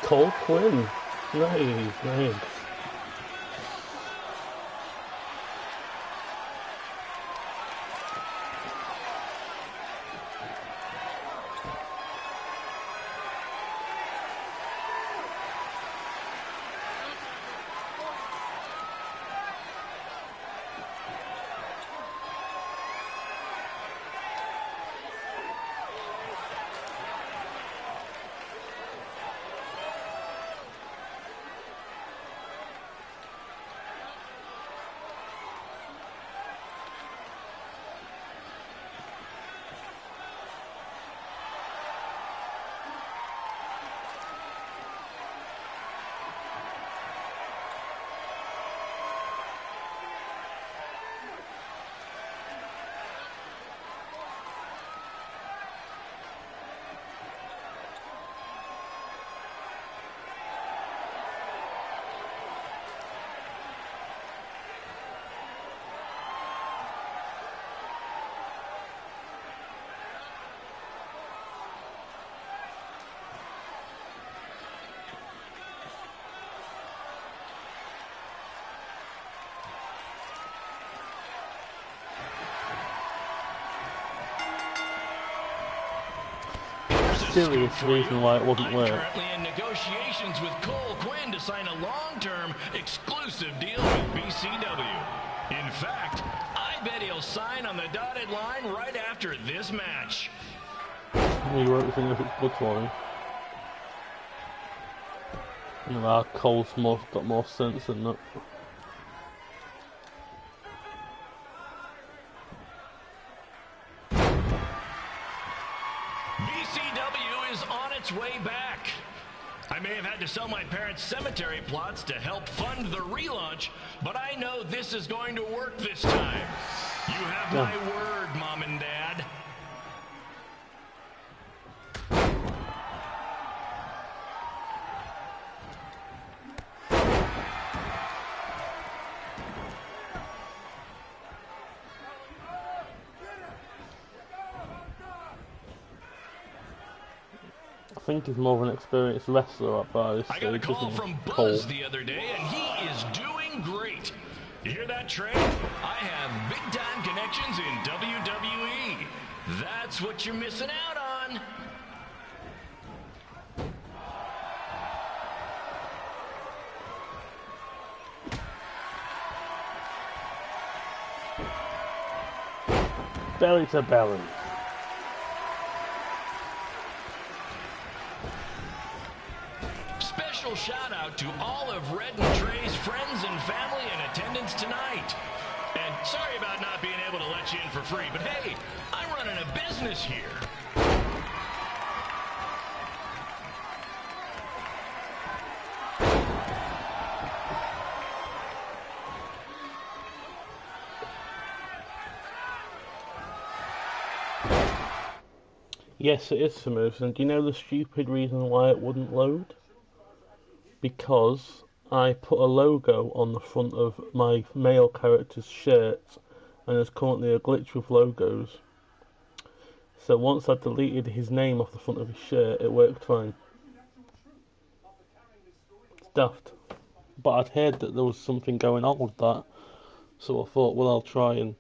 Cole Quinn. Nice. Serious reason why it wouldn't work. I'm currently in negotiations with Cole Quinn to sign a long-term exclusive deal with BCW. In fact, I bet he'll sign on the dotted line right after this match. You won't think if it's good for him. You know, Cole's got more sense than that. BCW is on its way back. I may have had to sell my parents' cemetery plots to help fund the relaunch, but I know this is going to work this time. You have my word, Mom and Dad. I think he's more of an experienced wrestler up by this stage. I got a call from Buzz the other day, and he is doing great. You hear that, Trey? I have big-time connections in WWE. That's what you're missing out on. Belly to belly. Special shout out to all of Red and Trey's friends and family in attendance tonight. And sorry about not being able to let you in for free, but hey, I'm running a business here. Yes, it is smooth. And do you know the stupid reason why it wouldn't load? Because I put a logo on the front of my male character's shirt, and there's currently a glitch with logos. So once I deleted his name off the front of his shirt, it worked fine. It's daft. But I'd heard that there was something going on with that, so I thought, well, I'll try and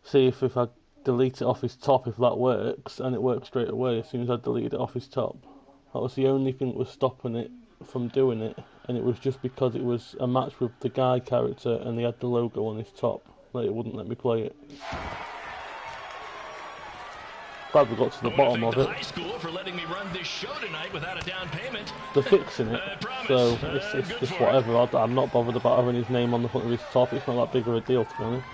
see if I delete it off his top, if that works, and it worked straight away as soon as I deleted it off his top. That was the only thing that was stopping it from doing it, and it was just because it was a match with the guy character and they had the logo on his top, that it wouldn't let me play it. Glad we got to the bottom of it. High school for letting me run this show tonight without a down payment. They're fixing it, so it's just whatever. I'm not bothered about having his name on the front of his top. It's not that big of a deal, to be honest.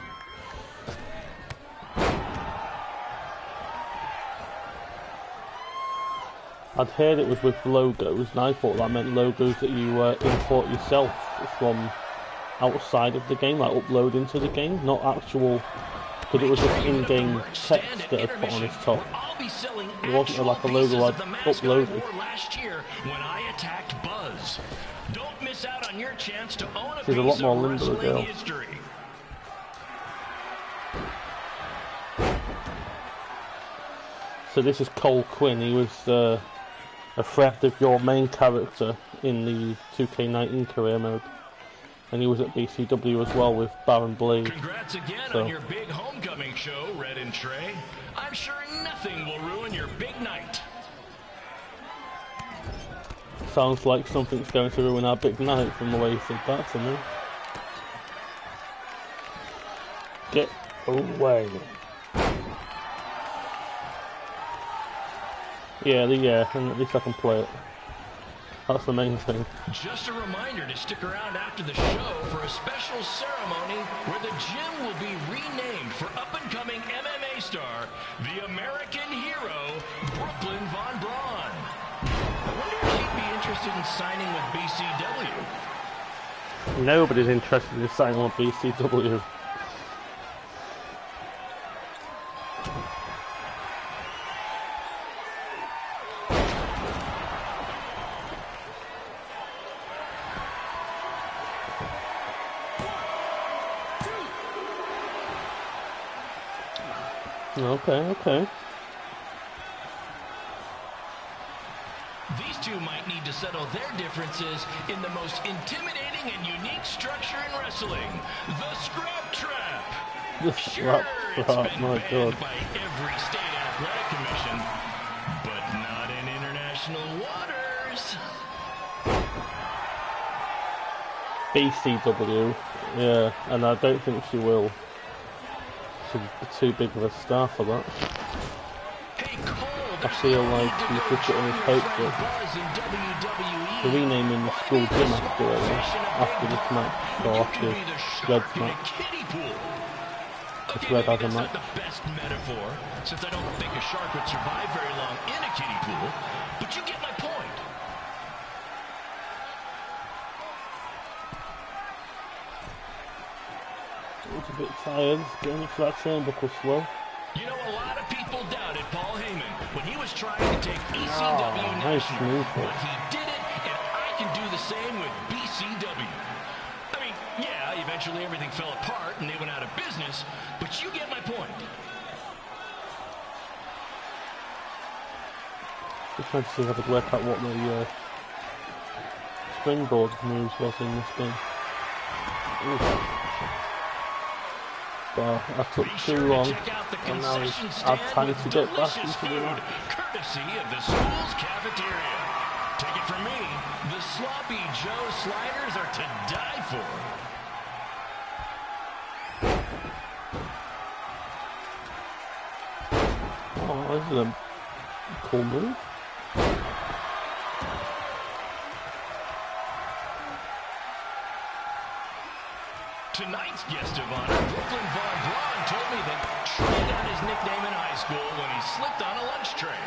I'd heard it was with logos, and I thought that meant logos that you import yourself from outside of the game, like upload into the game, not actual, because it was just in-game text that I'd put on his top. It wasn't like a logo I'd uploaded. She's a lot more limber, girl. So this is Cole Quinn. He was a threat of your main character in the 2K19 career mode. And he was at BCW as well with Baron Blade. Congrats again on your big homecoming show, Red and Trey. I'm sure nothing will ruin your big night. Sounds like something's going to ruin our big night from the way you said that to me. Get away. Yeah, and at least I can play it. That's the main thing. Just a reminder to stick around after the show for a special ceremony where the gym will be renamed for up-and-coming MMA star, the American hero, Brooklyn Von Braun. I wonder if he'd be interested in signing with BCW. Nobody's interested in signing with BCW. Okay. These two might need to settle their differences in the most intimidating and unique structure in wrestling, the Scrap Trap. The Scrap Trap, my God. By every state athletic commission, but not in international waters. BCW, yeah, and I don't think she will. She's too big of a star for that. I feel like he's just getting his hopes up. They're renaming the school gym after this match, or after Red's match. It's Red has a match. The best metaphor, since I don't think a shark would survive very long in a kiddie pool, but you get my point. It's a bit tired, getting to that turnbuckle slow. You know, a lot of people doubted Paul Heyman when he was trying to take ECW national, but he did it, and I can do the same with BCW. I mean, yeah, eventually everything fell apart and they went out of business, but you get my point. Just trying to see if I could work out what the springboard moves was in this game. Ooh. But I took too long, and now I've time to get back into the match. Courtesy of the school's cafeteria. Take it from me, the Sloppy Joe sliders are to die for. Oh, this is a cool move. Tonight's guest of honor, Brooklyn Von Braun, told me that Trey got his nickname in high school when he slipped on a lunch tray.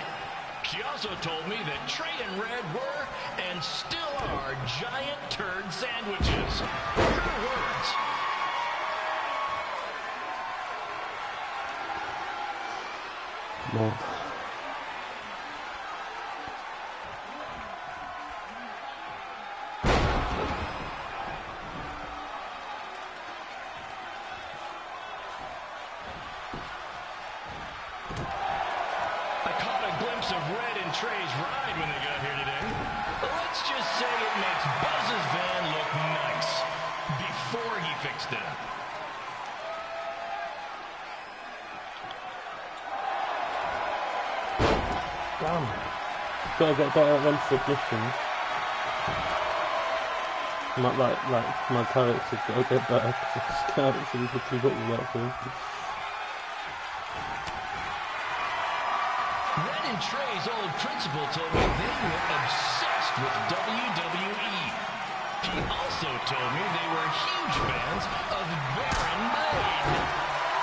She also told me that Trey and Red were, and still are, giant turd sandwiches. Her words. No. Of Red and Trey's ride when they got here today. Let's just say it makes Buzz's van look nice before he fixed it up. Damn. Gotta get better at them submissions. My character's gotta get better because his character needs to keep up with that thing. Trey's old principal told me they were obsessed with WWE. He also told me they were huge fans of Baron Blade.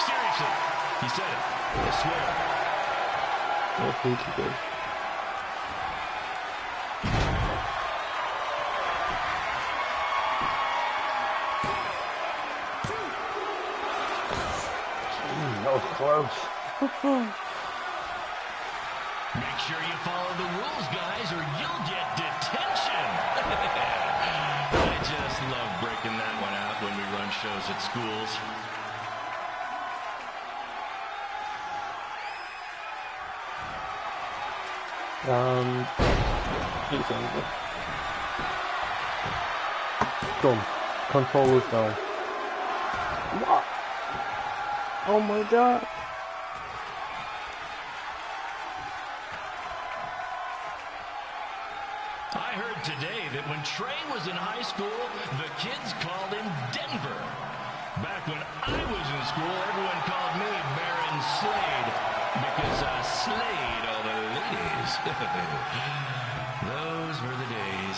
Seriously, he said it. I swear. I think he did. That was close. Make sure you follow the rules, guys, or you'll get detention. I just love breaking that one out when we run shows at schools. It's over. Done. Controller's down. What? Oh my god. I heard today that when Trey was in high school, the kids called him Denver. Back when I was in school, everyone called me Baron Slade because I slayed all the ladies. Those were the days.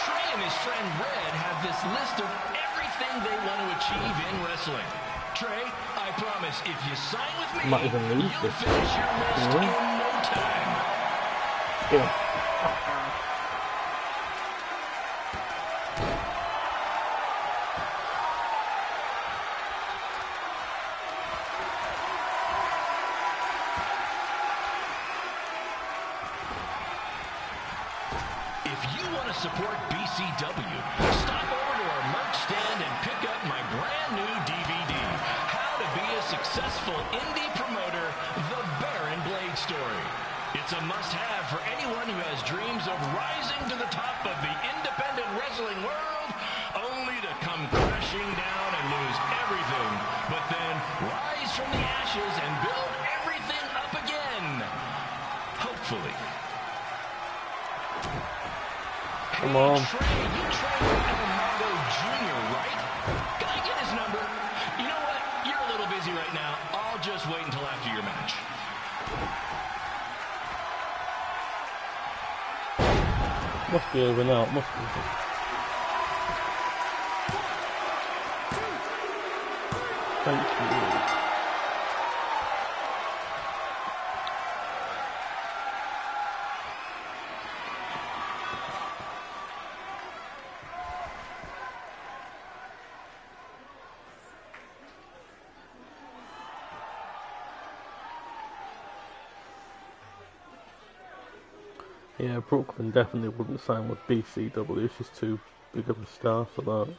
Trey and his friend Red have this list of everything they want to achieve in wrestling. Trey, I promise, if you sign with me, Might even lose you'll this. finish your list in no time. Yeah. If you want to support BCW, stop over to our merch stand and pick up my brand new DVD, How to Be a Successful Indie Promoter, The Baron Blade Story. It's a must-have for anyone who has dreams of rising to the top of the independent wrestling world, only to come crashing down and lose everything, but then rise from the ashes and build everything up again. Hopefully. Come on. Trey, you trained with El Mago Jr., right? Can I get his number? You know what? You're a little busy right now. I'll just wait until after your match. Must be over now, it must be. Thank you. Yeah, Brooklyn definitely wouldn't sign with BCW. She's too big of a star for that.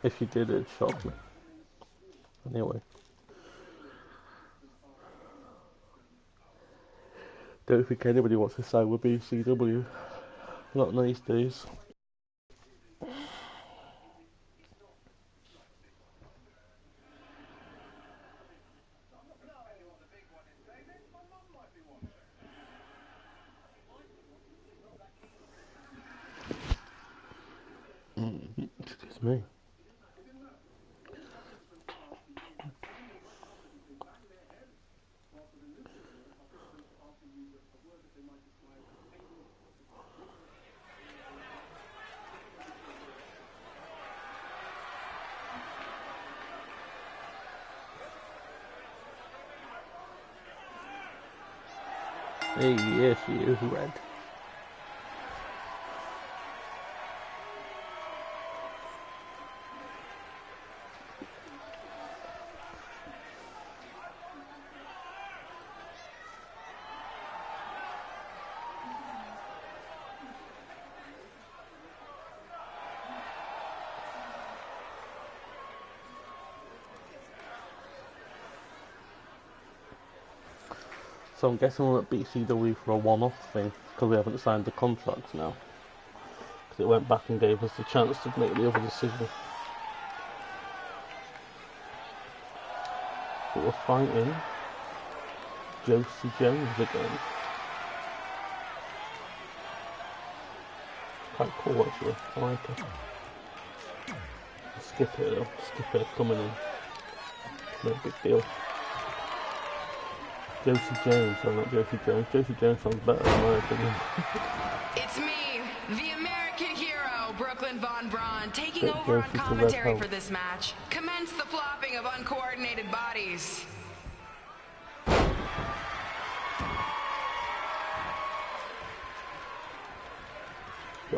If she did, it'd shock me. Anyway. Don't think anybody wants to sign with BCW. Not these days. Excuse me. Hey, yes, she is red. So I'm guessing we're at BCW for a one-off thing, because we haven't signed the contracts now. Because it went back and gave us the chance to make the other decision. But we're fighting Josie Jones again. Quite cool actually, I like it. Skip it though, skip it coming in. No big deal. Josie Jones, I'm not Josie Jones. Josie Jones sounds better in my opinion. It's me, the American hero, Brooklyn Von Braun, taking Take over on Josie to commentary Red for this match. Commence the flopping of uncoordinated bodies.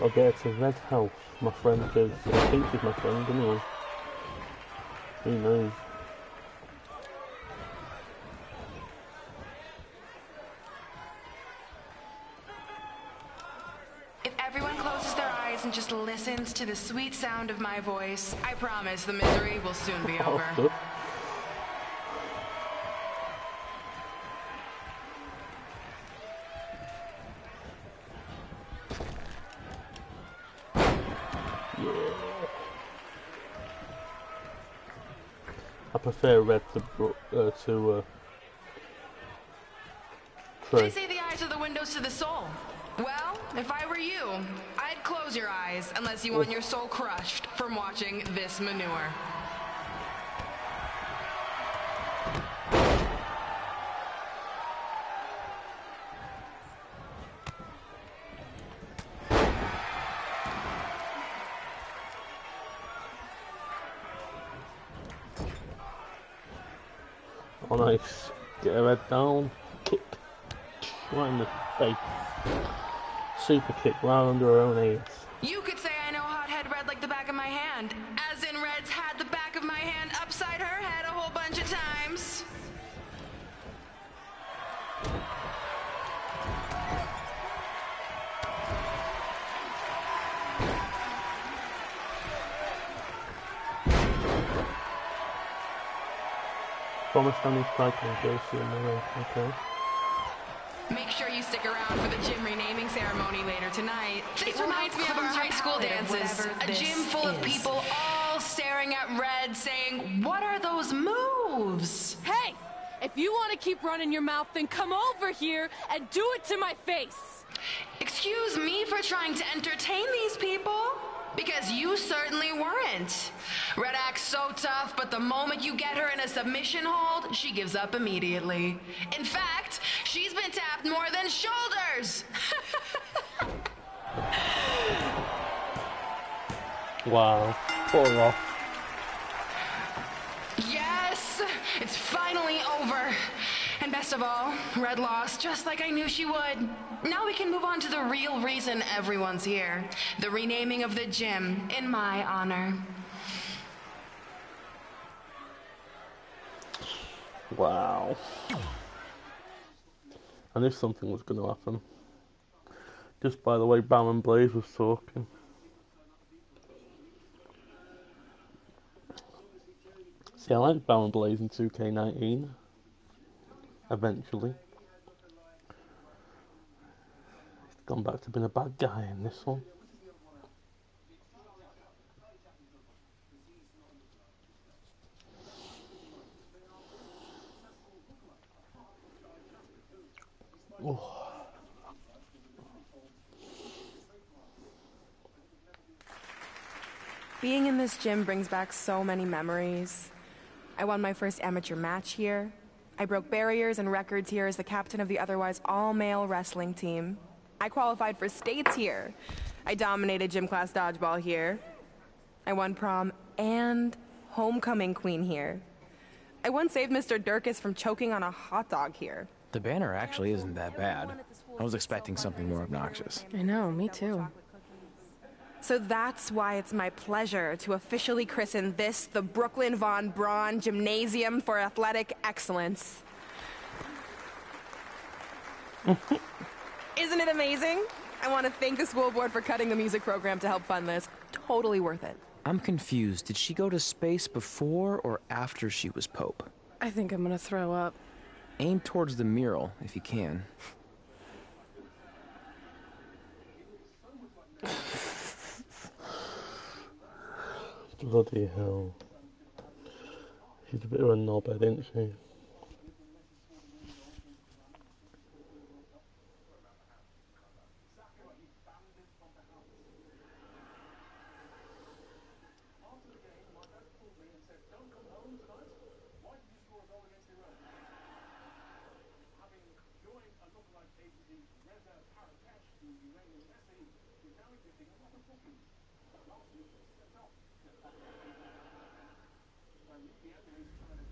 I'll get her to Red House, my friend Josie. I think she's my friend anyway. Who knows? If everyone closes their eyes and just listens to the sweet sound of my voice, I promise the misery will soon be over. Good. I prefer red to They say the eyes are the windows to the soul. Well, if I were you, I'd close your eyes unless you want your soul crushed from watching this manure. Oh, nice. Get her head down. Kick. Right in the face. Super kick right under her own ears. You could say I know hothead red like the back of my hand, as in Red's had the back of my hand upside her head a whole bunch of times. Promise only striking jersey in the ring, okay. Make sure you stick around for the gym renaming ceremony later tonight. This reminds me of our high school dances. A gym full of people all staring at Red saying, "What are those moves?" Hey! If you want to keep running your mouth, then come over here and do it to my face! Excuse me for trying to entertain these people? Because you certainly weren't. Red acts so tough, but the moment you get her in a submission hold, she gives up immediately. In fact, she's been tapped more than shoulders. Wow. Pull off. Yes, it's finally over. And best of all, Red lost just like I knew she would. Now we can move on to the real reason everyone's here. The renaming of the gym in my honor. Wow. I knew something was going to happen. Just by the way Baron Blaze was talking. See, I like Baron Blaze in 2K19. Eventually. He's gone back to being a bad guy in this one. Oh. Being in this gym brings back so many memories. I won my first amateur match here. I broke barriers and records here as the captain of the otherwise all-male wrestling team. I qualified for states here. I dominated gym class dodgeball here. I won prom and homecoming queen here. I once saved Mr. Durkis from choking on a hot dog here. The banner actually isn't that bad. I was expecting something more obnoxious. I know, me too. So that's why it's my pleasure to officially christen this the Brooklyn Von Braun Gymnasium for Athletic Excellence. Isn't it amazing? I want to thank the school board for cutting the music program to help fund this. Totally worth it. I'm confused. Did she go to space before or after she was Pope? I think I'm gonna throw up. Aim towards the mural, if you can. Bloody hell. She's a bit of a knobhead, isn't she?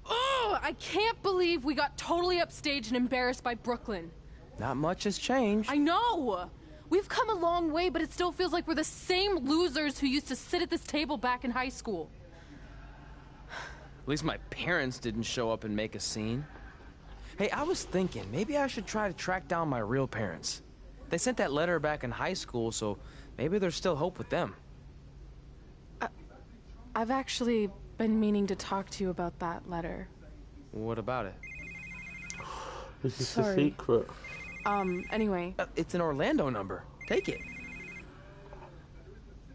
Oh, I can't believe we got totally upstaged and embarrassed by Brooklyn. Not much has changed. I know! We've come a long way, but it still feels like we're the same losers who used to sit at this table back in high school. At least my parents didn't show up and make a scene. Hey, I was thinking, maybe I should try to track down my real parents. They sent that letter back in high school, so maybe there's still hope with them. I've actually been meaning to talk to you about that letter. What about it? This is Sorry. a secret. Anyway. It's an Orlando number. Take it.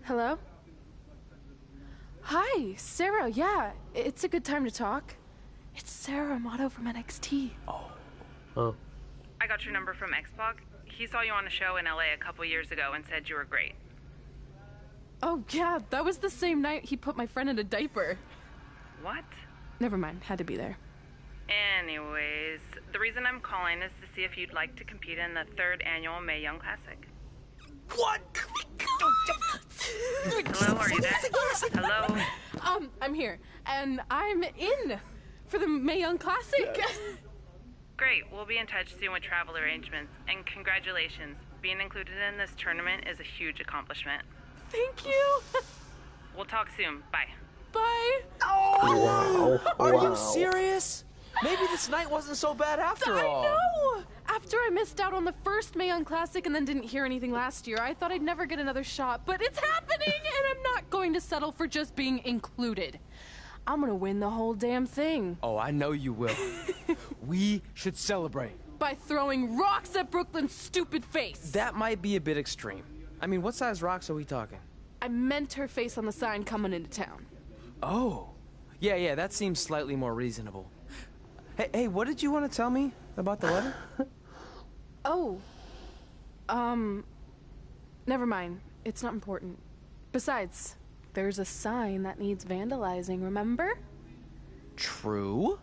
Hello? Hi, Sarah. Yeah, it's a good time to talk. It's Sarah Amato from NXT. Oh. I got your number from Xbox. He saw you on a show in LA a couple years ago and said you were great. Oh, yeah, that was the same night he put my friend in a diaper. What? Never mind, had to be there. Anyways, the reason I'm calling is to see if you'd like to compete in the 3rd annual Mae Young Classic. What? Hello, are you there? Hello? I'm here, and I'm in for the Mae Young Classic. Great, we'll be in touch soon with travel arrangements. And congratulations, being included in this tournament is a huge accomplishment. Thank you. We'll talk soon. Bye. Bye. Oh! Wow. Are Wow. you serious? Maybe this night wasn't so bad after all. I know! After I missed out on the first Mae Young Classic and then didn't hear anything last year, I thought I'd never get another shot, but it's happening, and I'm not going to settle for just being included. I'm gonna win the whole damn thing. Oh, I know you will. We should celebrate. By throwing rocks at Brooklyn's stupid face. That might be a bit extreme. I mean, what size rocks are we talking? I meant her face on the sign coming into town. Oh. Yeah, that seems slightly more reasonable. Hey, what did you want to tell me about the letter? Oh. Never mind. It's not important. Besides, there's a sign that needs vandalizing, remember? True.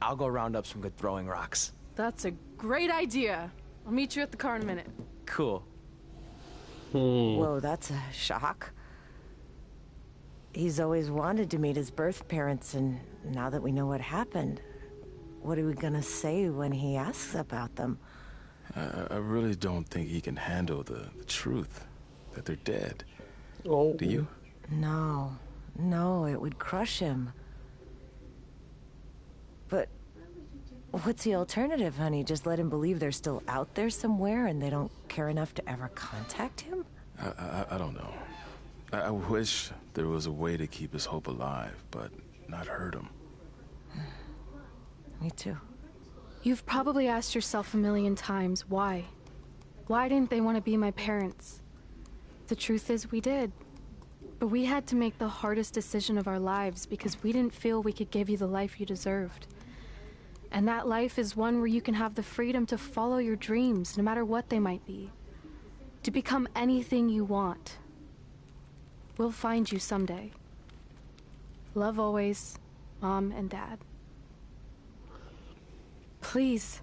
I'll go round up some good throwing rocks. That's a great idea. I'll meet you at the car in a minute. Cool. Whoa, that's a shock. He's always wanted to meet his birth parents, and now that we know what happened, what are we gonna say when he asks about them? I really don't think he can handle the truth, that they're dead. Oh. Do you? No, it would crush him. But what's the alternative, honey? Just let him believe they're still out there somewhere and they don't care enough to ever contact him? I don't know. I wish there was a way to keep his hope alive, but not hurt him. Me too. You've probably asked yourself a million times, why? Why didn't they want to be my parents? The truth is, we did. But we had to make the hardest decision of our lives because we didn't feel we could give you the life you deserved. And that life is one where you can have the freedom to follow your dreams, no matter what they might be. To become anything you want. We'll find you someday. Love always, Mom and Dad. Please,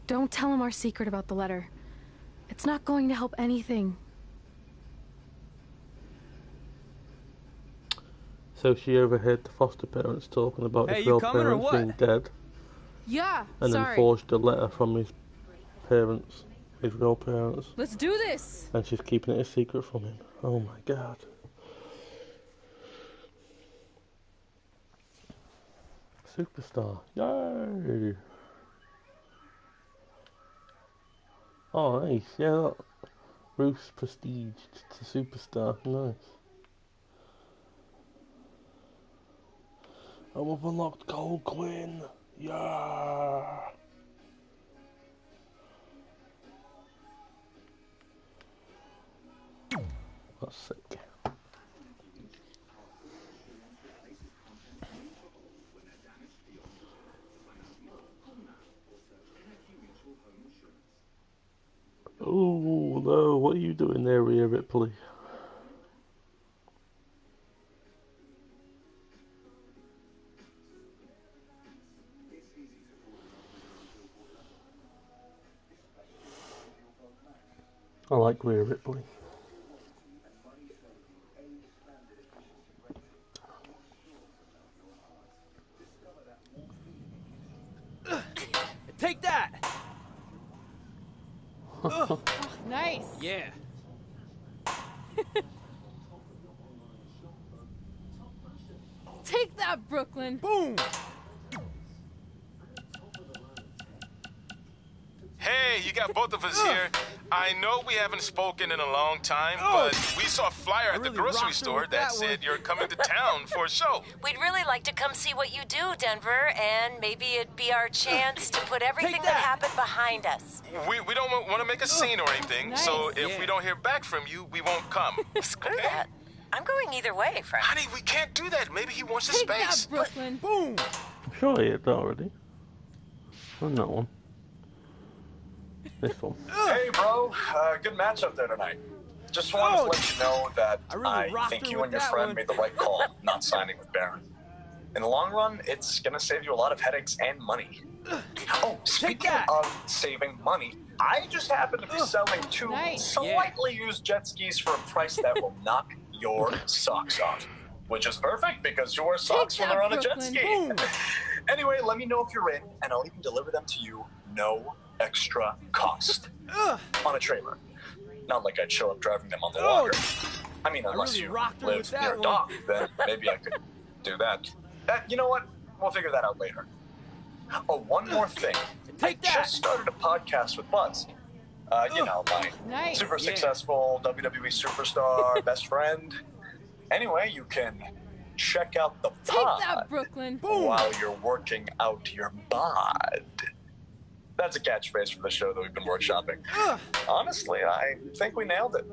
don't tell him our secret about the letter. It's not going to help anything. So she overheard the foster parents talking about Hey, his you real coming or parents what? being dead, Yeah, and then sorry. forged a letter from his parents, his real parents, Let's do this. and she's keeping it a secret from him. Oh my god. Superstar. Yay! Oh, nice. Yeah, look. Bruce prestige to superstar. Nice. Oh, I've unlocked Gold Quinn. Yeah. That's sick. Oh no, what are you doing there, Rhea Ripley? I like Rhea Ripley. Take that! Nice. Yeah. Take that, Brooklyn. Boom! Hey, you got both of us here. I know we haven't spoken in a long time, but we saw a flyer at the grocery store that said you're coming to town for a show. We'd really like to come see what you do, Denver, and maybe it'd be our chance to put everything that happened behind us. We don't want to make a scene or anything, so if we don't hear back from you, we won't come. Screw that. I'm going either way, Frank. Honey, we can't do that. Maybe he wants the Take space. that, Brooklyn. Boom! I'm sure he did already. On that one. This one. Hey, bro. Good match up there tonight. Just wanted to let you know that I think you and your friend made the right call not signing with Baron. In the long run, it's going to save you a lot of headaches and money. Oh, speaking of saving money, I just happen to be selling two slightly used jet skis for a price that will knock your socks off. Which is perfect because you wear socks when they're on a jet ski. Anyway, let me know if you're in, and I'll even deliver them to you, no extra cost. On a trailer. Not like I'd show up driving them on the walker. I mean, unless you live near a dock, then maybe I could do that. You know what? We'll figure that out later. Oh, one more thing. I just started a podcast with Buzz. You know, my super successful WWE superstar best friend. Anyway, you can check out the pod Brooklyn. while you're working out your bod. That's a catchphrase from the show that we've been workshopping. Honestly, I think we nailed it.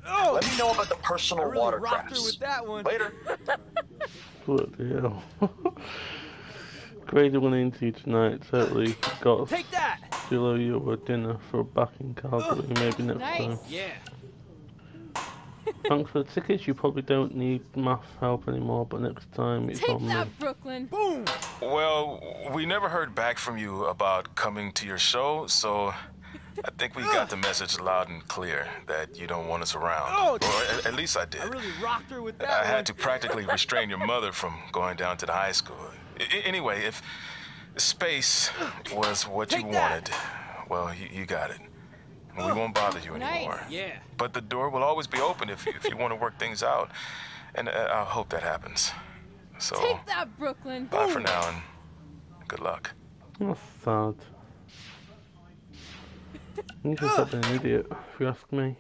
Let me know about the personal watercrafts. Later. Bloody hell. Great running into you tonight. Totally got to deliver you a dinner for back in Calgary. Maybe next time. Yeah. Thanks for the tickets. You probably don't need math help anymore, but next time it's on me. Take that, Brooklyn. Boom. Well, we never heard back from you about coming to your show, so I think we got the message loud and clear that you don't want us around. Or at least I did. I really rocked her with that I had to practically restrain your mother from going down to the high school. Anyway, if space was what you wanted, well, you got it. We won't bother you anymore. Yeah. But the door will always be open if you want to work things out, and I hope that happens. So, take that, Brooklyn. Bye for now, and good luck. That's sad. He's just an idiot, if you ask me.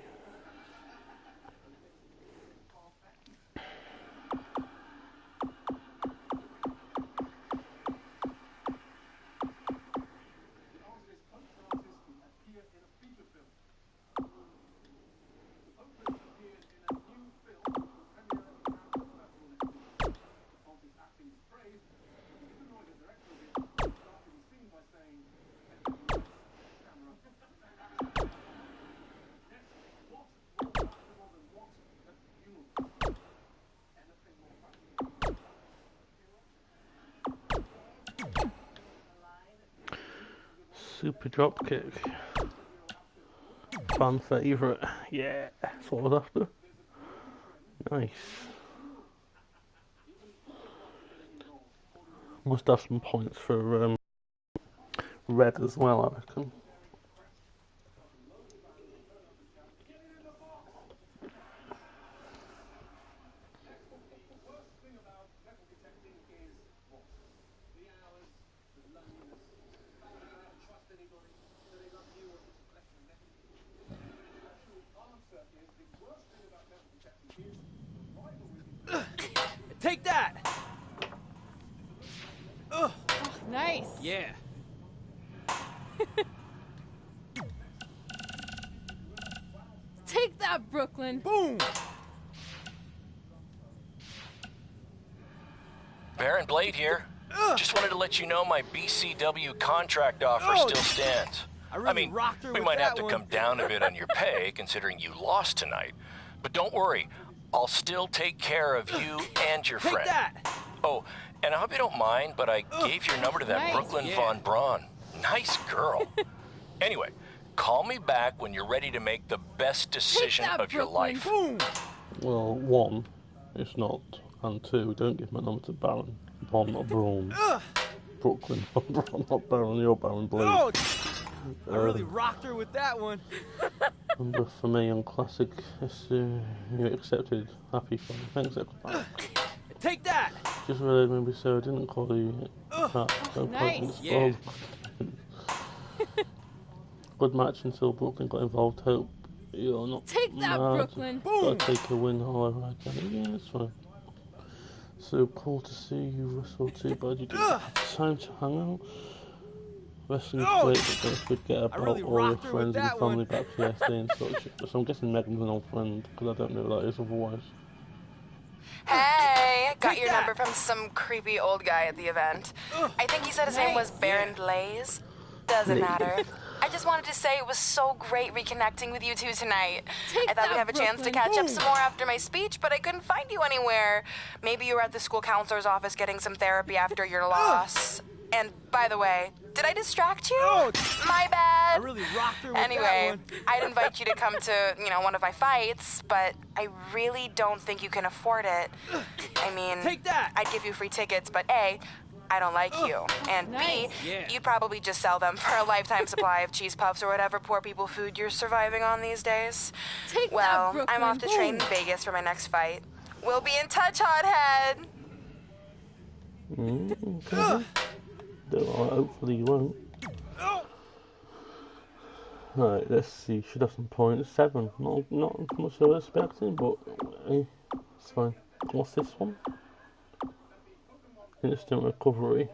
Super dropkick. Fan favourite. Yeah, that's what I was after. Nice. Must have some points for red as well, I reckon. Take that! Oh, nice. Yeah. Take that, Brooklyn. Boom! Baron Blade here. Just wanted to let you know my BCW contract offer still stands. I mean, we might have to come down a bit on your pay, considering you lost tonight. But don't worry, I'll still take care of you and your friend. Oh, and I hope you don't mind, but I gave your number to that Brooklyn Von Braun. Nice girl. Anyway, call me back when you're ready to make the best decision of your life. Well, one, it's not, and two, don't give my number to Baron Von, not Braun. Brooklyn Von Braun, not Baron, you're Baron Blade. I really rocked her with that one. Number for me on classic, you accepted. Happy fun. Thanks, everybody. Take that! Just really maybe so I didn't call you that. So nice. yeah. Good match until Brooklyn got involved. Hope you're not Take that, mad. Brooklyn. Gotta take a win, however I can. Yeah, it's fine. So cool to see you wrestle too, but you didn't have time to hang out. Wrestling's great, but don't forget about all your friends and family back yesterday and such. So I'm guessing Megan's an old friend, because I don't know who that is otherwise. Hey, got your number from some creepy old guy at the event. I think he said his name was Baron Blaze. Doesn't matter. I just wanted to say it was so great reconnecting with you two tonight. I thought we'd have a chance to catch up some more after my speech, but I couldn't find you anywhere. Maybe you were at the school counselor's office getting some therapy after your loss. And by the way, did I distract you? My bad. I really rocked her with anyway, that one. I'd invite you to come to, one of my fights, but I really don't think you can afford it. I mean, Take that. I'd give you free tickets, but A, I don't like you. And B, you'd probably just sell them for a lifetime supply of cheese puffs or whatever poor people food you're surviving on these days. Well, I'm off to train in Vegas for my next fight. We'll be in touch, hothead. Okay. Hopefully you won't. Right, let's see. Should have some points. 7. Not much I was expecting, but it's fine. What's this one? Instant recovery.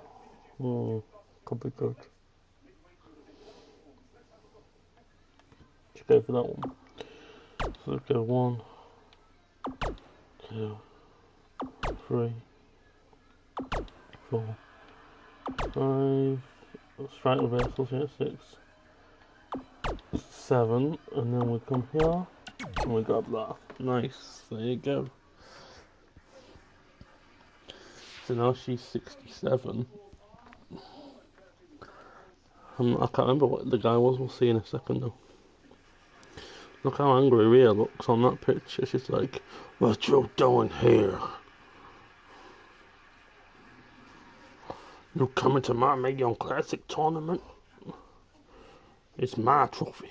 Could be good. Should go for that one. So let's go 1, 2, 3, 4, 5. Strike reversals here. 6, 7, and then we come here and we grab that. Nice. There you go. So now she's 67. I can't remember what the guy was. We'll see in a second though. Look how angry Rhea looks on that picture. She's like, "What you doing here? You coming to my Mae Young Classic tournament? It's my trophy."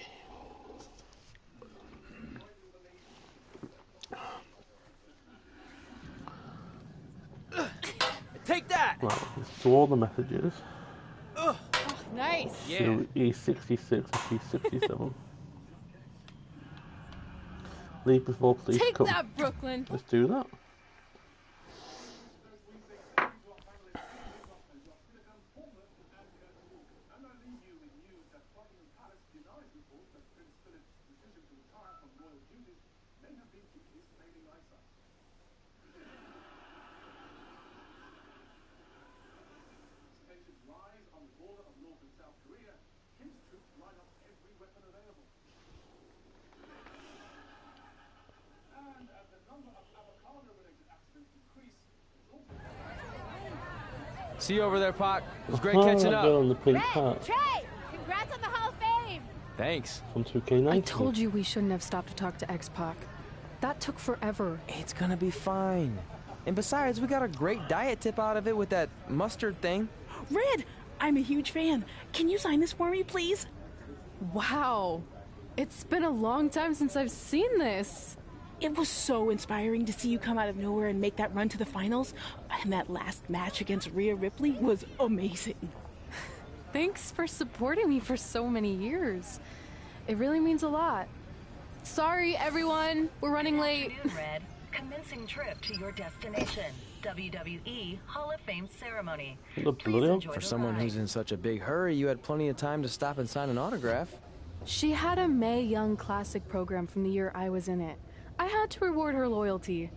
Take that! Right, to all the messages. Oh, nice. So he's 66 and she's 67. Leave before police come. Take that, Brooklyn. Let's do that. See you over there, Pac. It was great catching up. On the pink hat. Trey, congrats on the Hall of Fame. Thanks. From 2K19. I told you we shouldn't have stopped to talk to X-Pac. That took forever. It's gonna be fine. And besides, we got a great diet tip out of it with that mustard thing. Red, I'm a huge fan. Can you sign this for me, please? Wow. It's been a long time since I've seen this. It was so inspiring to see you come out of nowhere and make that run to the finals. And that last match against Rhea Ripley was amazing. Thanks for supporting me for so many years. It really means a lot. Sorry, everyone. We're running late. Good afternoon, Red. Commencing trip to your destination. WWE Hall of Fame ceremony. For someone who's in such a big hurry, you had plenty of time to stop and sign an autograph. She had a Mae Young Classic program from the year I was in it. I had to reward her loyalty.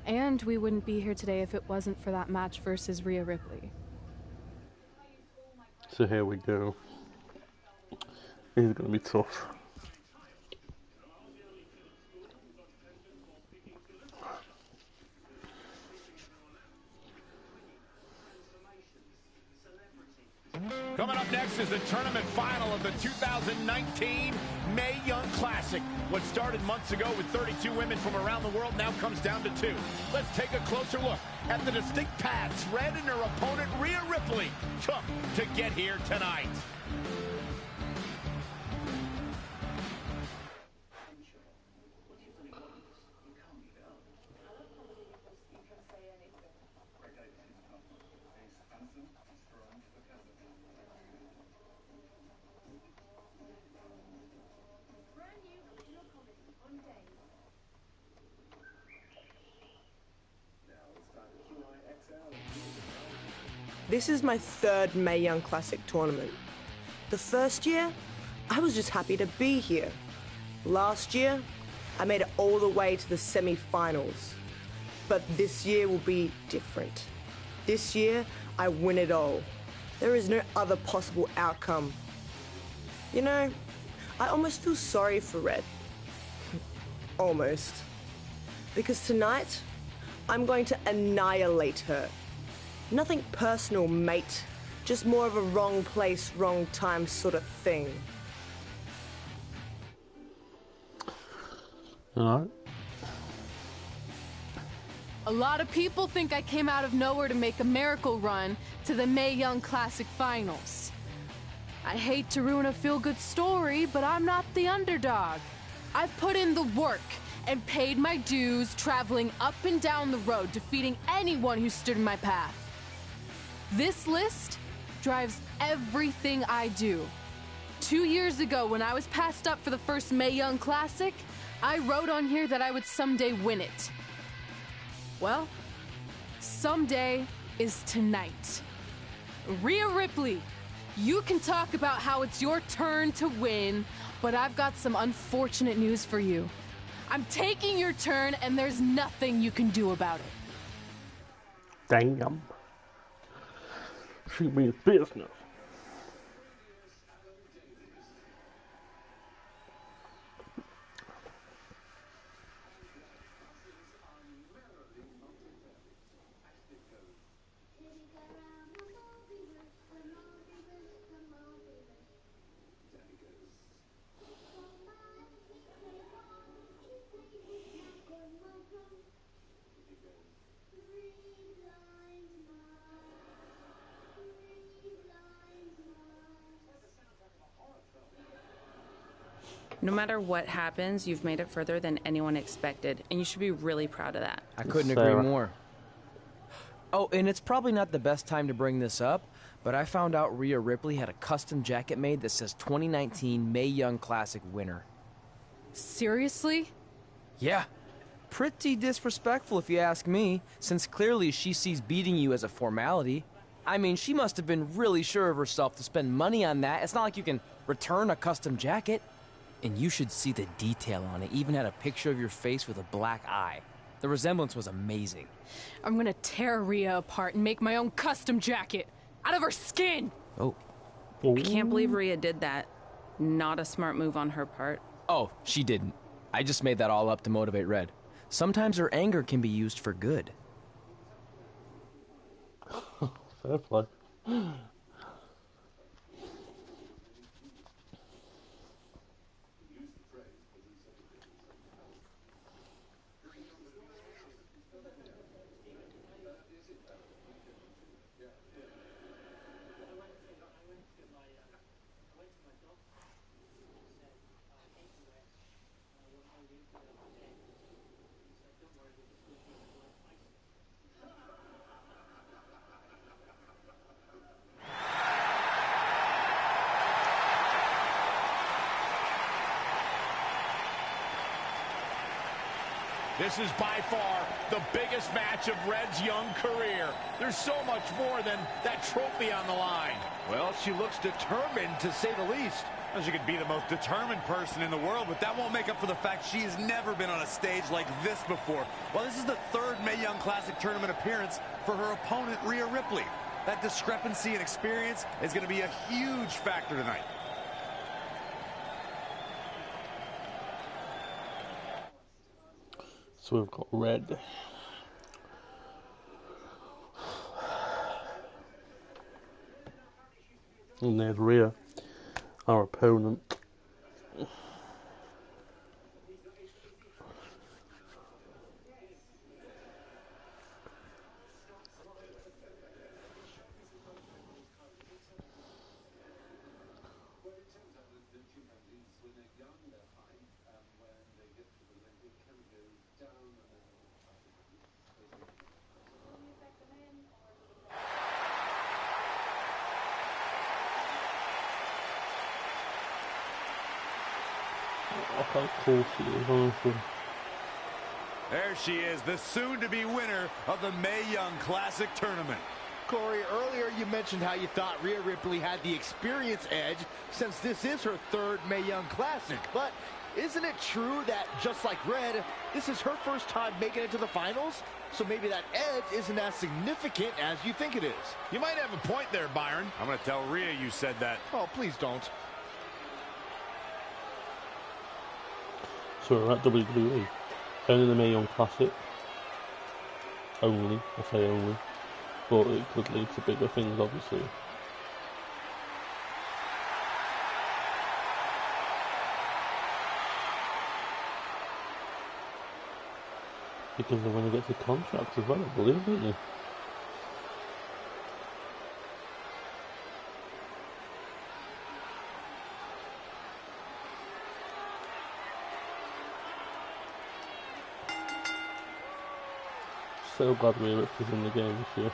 And we wouldn't be here today if it wasn't for that match versus Rhea Ripley. So here we go. This is going to be tough. Coming up next is the tournament final of the 2019 Mae Young Classic. What started months ago with 32 women from around the world now comes down to 2. Let's take a closer look at the distinct paths Red and her opponent Rhea Ripley took to get here tonight. This is my third Mae Young Classic tournament. The first year, I was just happy to be here. Last year, I made it all the way to the semi-finals. But this year will be different. This year, I win it all. There is no other possible outcome. You know, I almost feel sorry for Red. Almost. Because tonight, I'm going to annihilate her. Nothing personal, mate. Just more of a wrong place, wrong time sort of thing. Alright. A lot of people think I came out of nowhere to make a miracle run to the Mae Young Classic Finals. I hate to ruin a feel-good story, but I'm not the underdog. I've put in the work and paid my dues, traveling up and down the road, defeating anyone who stood in my path. This list drives everything I do. 2 years ago, when I was passed up for the first Mae Young Classic, I wrote on here that I would someday win it. Well, someday is tonight. Rhea Ripley, you can talk about how it's your turn to win, but I've got some unfortunate news for you. I'm taking your turn, and there's nothing you can do about it. Damn. She means business. No matter what happens, you've made it further than anyone expected, and you should be really proud of that. I couldn't agree more. Oh, and it's probably not the best time to bring this up, but I found out Rhea Ripley had a custom jacket made that says 2019 Mae Young Classic winner. Seriously? Yeah. Pretty disrespectful if you ask me, since clearly she sees beating you as a formality. I mean, she must have been really sure of herself to spend money on that. It's not like you can return a custom jacket. And you should see the detail on it. Even had a picture of your face with a black eye. The resemblance was amazing. I'm gonna tear Rhea apart and make my own custom jacket out of her skin. Oh. I can't believe Rhea did that. Not a smart move on her part. Oh, she didn't. I just made that all up to motivate Red. Sometimes her anger can be used for good. Fair play. This is by far the biggest match of Red's young career. There's so much more than that trophy on the line. Well, she looks determined, to say the least. Well, she could be the most determined person in the world, but that won't make up for the fact she has never been on a stage like this before. Well, this is the third Mae Young Classic tournament appearance for her opponent, Rhea Ripley. That discrepancy in experience is going to be a huge factor tonight. So we've got Red. And there's Rhea, our opponent. How cool she is, honestly. There she is, the soon-to-be winner of the Mae Young Classic Tournament. Corey, earlier you mentioned how you thought Rhea Ripley had the experience edge since this is her third Mae Young Classic. But isn't it true that, just like Red, this is her first time making it to the finals? So maybe that edge isn't as significant as you think it is. You might have a point there, Byron. I'm going to tell Rhea you said that. Oh, please don't. So we're at WWE. Only the Mae Young Classic. Only, I say only. But it could lead to bigger things, obviously. Because they're going to get the contract as well, I believe, don't you? So glad Rhea Ripley's in the game this year.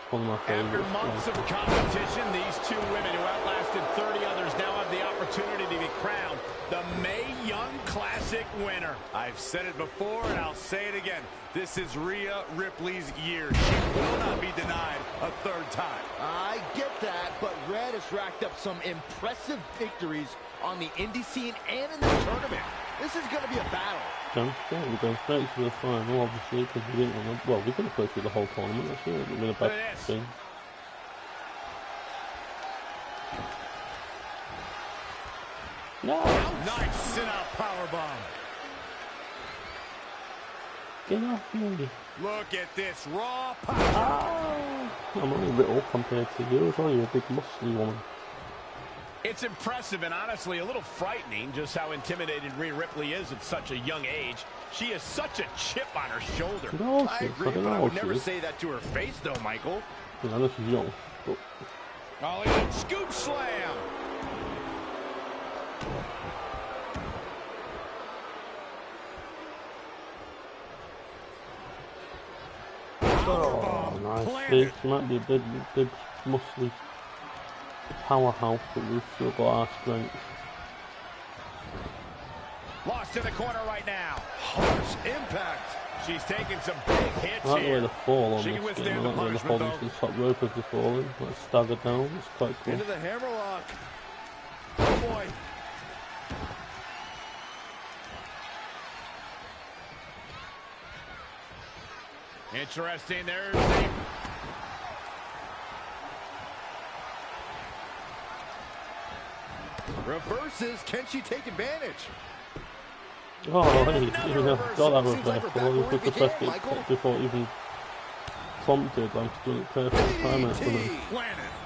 One of my favourites. After months of competition, these two women who outlasted 30 others now have the opportunity to be crowned the Mae Young Classic winner. I've said it before and I'll say it again. This is Rhea Ripley's year. She will not be denied a third time. I get that, but Red has racked up some impressive victories on the indie scene and in the tournament. This is going to be a battle. We're going straight to the final, obviously, because we didn't want to. Well, we could have played through the whole tournament this year. It would have been a bad thing. No! Nice sit-out powerbomb. Get off me. Look at this raw power. Oh, I'm only little compared to you as well. You're a big muscly woman. It's impressive and honestly a little frightening just how intimidated Rhea Ripley is at such a young age. She has such a chip on her shoulder. No, I agree, but I would never say that to her face, though, Michael. Yeah, this is young. But... Oh, look at scoop slam. Oh, nice. She might be a big, muscly powerhouse, but we've still got our strength. Lost in the corner right now. Harsh impact. She's taking some big hits here. I like the way they fall on She this can game. withstand I like the way they punishment, hold into the top rope as they're falling. Like stagger down. It's quite cool. Into the hammerlock. Oh boy. Interesting. There's a... Reverses. Can she take advantage? Oh, hey, you know, got that reverse. Well, you put the first hit before it even prompted. Like, doing it perfect time for them.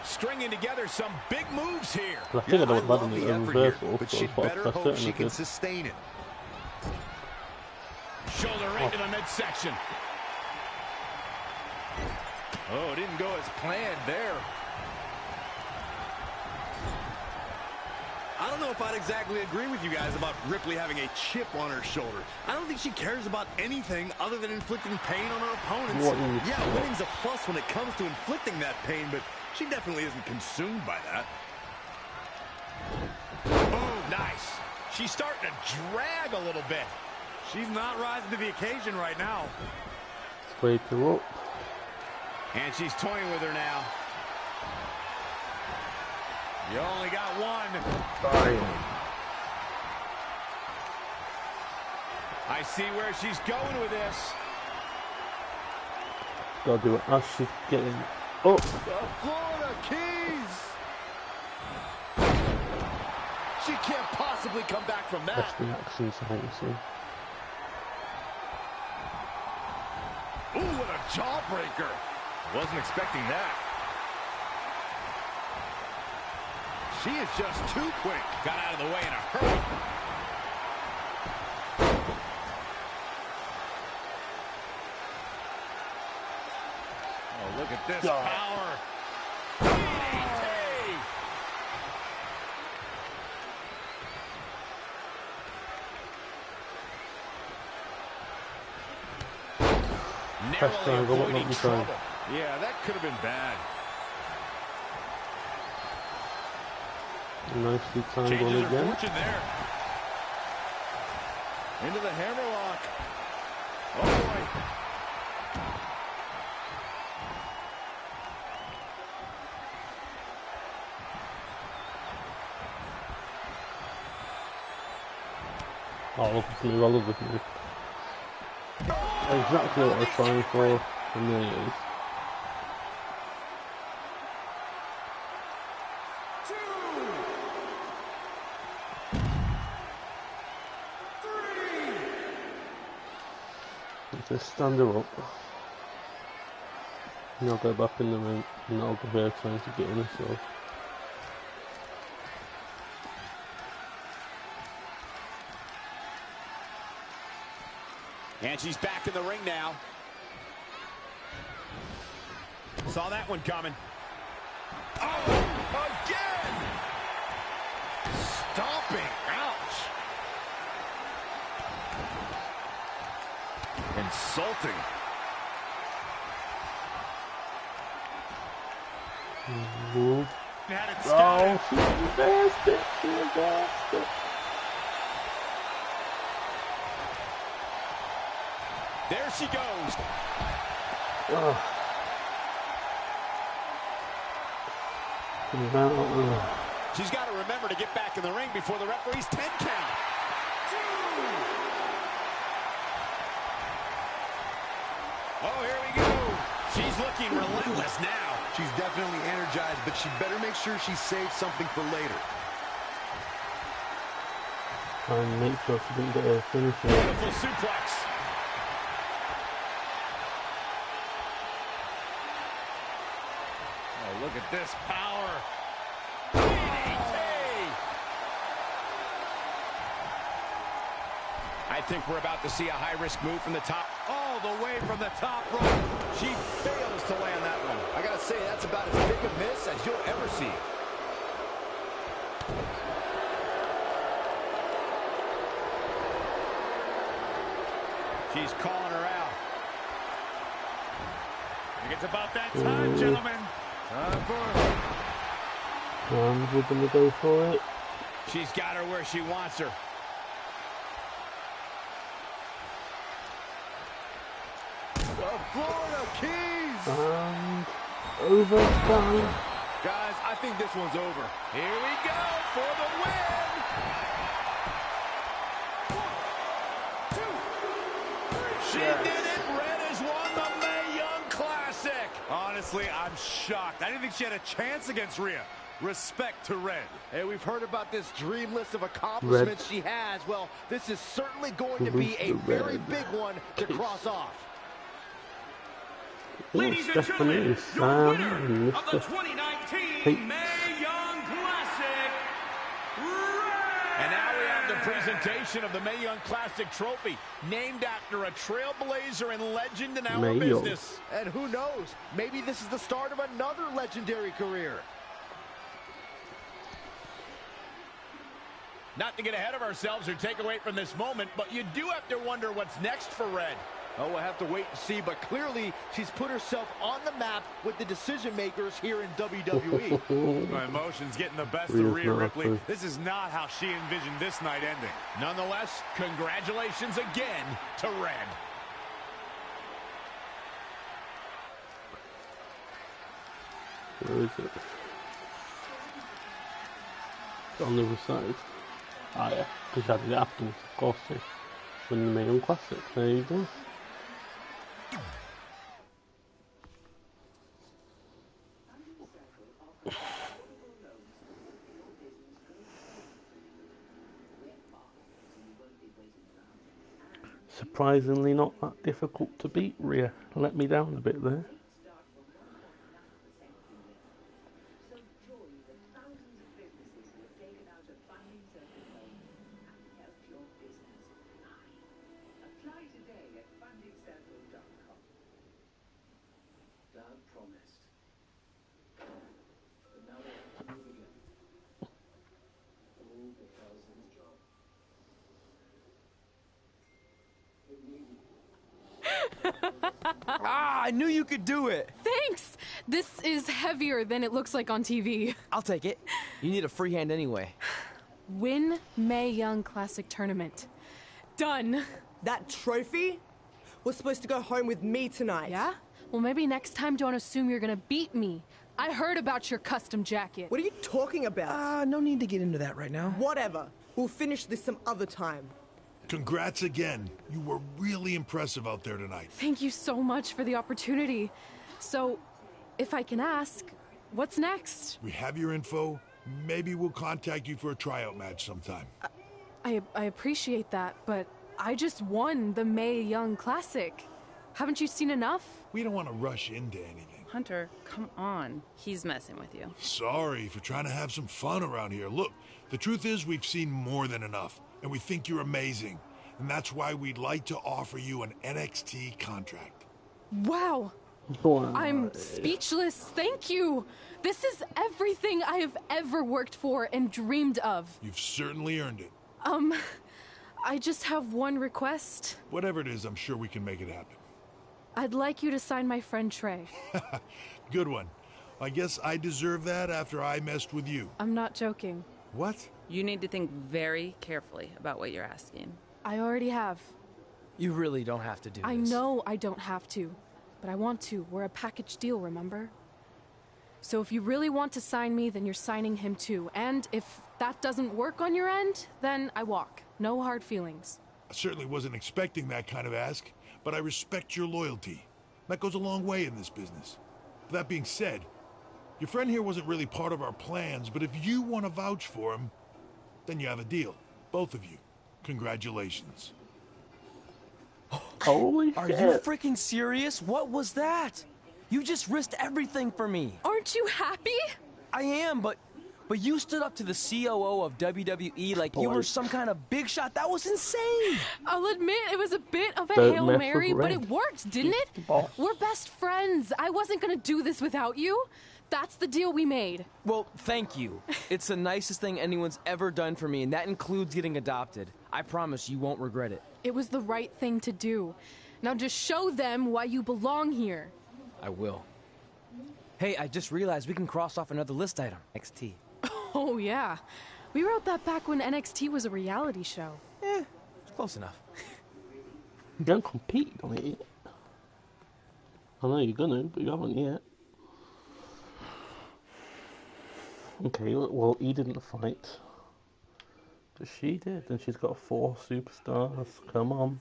Stringing together some big moves here. I figured I would have had a reversal, but she'd better hope she can sustain it. Shoulder right to the midsection. Oh, it didn't go as planned there. I don't know if I'd exactly agree with you guys about Ripley having a chip on her shoulder. I don't think she cares about anything other than inflicting pain on her opponents. Yeah, winning's a plus when it comes to inflicting that pain, but she definitely isn't consumed by that. Boom, nice. She's starting to drag a little bit. She's not rising to the occasion right now. Wake her up. And she's toying with her now. You only got one. Sorry. I see where she's going with this. Gotta do it as she's getting up. The Florida Keys. She can't possibly come back from that. That's the action sound, so. Ooh, what a jawbreaker. Wasn't expecting that. She is just too quick. Got out of the way in a hurry. Oh, look at this power. Narrowly avoiding trouble. Yeah, that could have been bad. Nicely timed one again. There. Into the hammerlock. Oh boy. Oh, I love this move, I love this move. Exactly what I was trying for, and there it is. Just stand her up. And I'll go back in the ring, and I'll give her a chance to get in herself. And she's back in the ring now. Saw that one coming. Oh, again! Stomping. Ouch. Insulting. Ooh. Oh, she's a bastard. She's a bastard. There she goes. Oh. She's got to remember to get back in the ring before the referee's 10 count. Oh, here we go. She's looking relentless now. She's definitely energized, but she better make sure she saves something for later. And make sure she didn't get a finish. Beautiful suplex. Oh, look at this power. DDT. I think we're about to see a high-risk move from the top. All the way from the top rope. She fails to land that one. I gotta say, that's about as big a miss as you'll ever see. She's calling her out. I think it's about that time, gentlemen. Time for it. And we're going to go for it. She's got her where she wants her. The Florida Keys. And overtime. Guys, I think this one's over. Here we go for the win. 1, 2, 3. She did it. Red has won the Mae Young Classic. Honestly, I'm shocked. I didn't think she had a chance against Rhea. Respect to Red. Hey, we've heard about this dream list of accomplishments she has. Well, this is certainly going to be a very big one to cross off. Ladies and gentlemen, your winner of the 2019 Mae Young Classic, Red. And now we have the presentation of the Mae Young Classic trophy, named after a trailblazer and legend in our business. And who knows, maybe this is the start of another legendary career. Not to get ahead of ourselves or take away from this moment, but you do have to wonder what's next for Red. Oh, we'll have to wait and see, but clearly she's put herself on the map with the decision makers here in WWE. My emotions getting the best of Rhea Ripley. This is not how she envisioned this night ending. Nonetheless, congratulations again to Red. Where is it? On the other side. Ah, yeah, because I did it afterwards, of course. Yeah. When you made them classic, there you go. Surprisingly not that difficult to beat, Rhea. Let me down a bit there. I knew you could do it. Thanks! This is heavier than it looks like on TV. I'll take it. You need a free hand anyway. Win Mae Young Classic Tournament. Done. That trophy was supposed to go home with me tonight. Yeah? Well, maybe next time don't assume you're gonna beat me. I heard about your custom jacket. What are you talking about? No need to get into that right now. Whatever. We'll finish this some other time. Congrats again. You were really impressive out there tonight. Thank you so much for the opportunity. So, if I can ask, what's next? We have your info. Maybe we'll contact you for a tryout match sometime. I appreciate that, but I just won the Mae Young Classic. Haven't you seen enough? We don't want to rush into anything. Hunter, come on. He's messing with you. Sorry for trying to have some fun around here. Look, the truth is we've seen more than enough, and we think you're amazing. And that's why we'd like to offer you an NXT contract. Wow. I'm speechless. Thank you. This is everything I have ever worked for and dreamed of. You've certainly earned it. I just have one request. Whatever it is, I'm sure we can make it happen. I'd like you to sign my friend Trey. Good one. I guess I deserve that after I messed with you. I'm not joking. What? You need to think very carefully about what you're asking. I already have. You really don't have to do this. I know I don't have to, but I want to. We're a package deal, remember? So if you really want to sign me, then you're signing him too. And if that doesn't work on your end, then I walk. No hard feelings. I certainly wasn't expecting that kind of ask, but I respect your loyalty. That goes a long way in this business. That being said, your friend here wasn't really part of our plans, but if you want to vouch for him, then you have a deal. Both of you. Congratulations. Holy Are shit. you freaking serious? What was that? You just risked everything for me. Aren't you happy? I am, but you stood up to the COO of WWE like you were some kind of big shot. That was insane. I'll admit it was a bit of a Don't Hail mess Mary, with but Red. it worked, didn't it? We're best friends. I wasn't gonna do this without you. That's the deal we made. Well, thank you. It's the nicest thing anyone's ever done for me, and that includes getting adopted. I promise you won't regret it. It was the right thing to do. Now just show them why you belong here. I will. Hey, I just realized we can cross off another list item. NXT. Oh, yeah. We wrote that back when NXT was a reality show. It's close enough. You don't compete on it yet. I know you're gonna, but you haven't yet. Okay, well, he didn't fight. But she did, and she's got 4 superstars. Come on.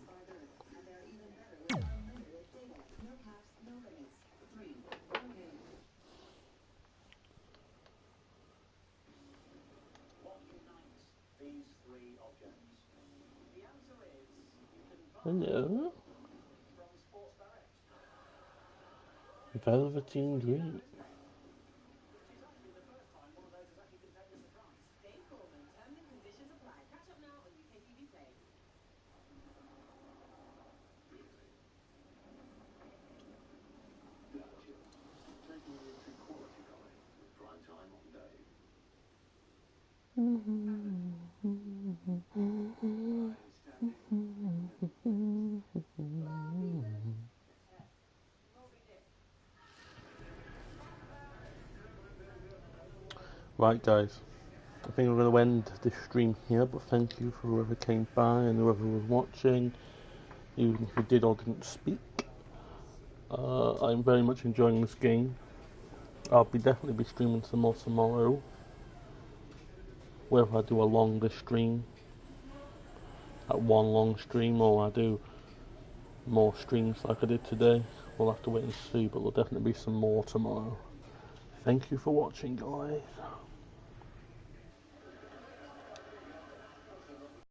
Hello. Velveteen Dream. Right, guys, I think I'm going to end this stream here, but thank you for whoever came by and whoever was watching, even if you did or didn't speak. I'm very much enjoying this game. I'll definitely be streaming some more tomorrow, whether I do a longer stream, like one long stream, or I do more streams like I did today. We'll have to wait and see, but there'll definitely be some more tomorrow. Thank you for watching, guys.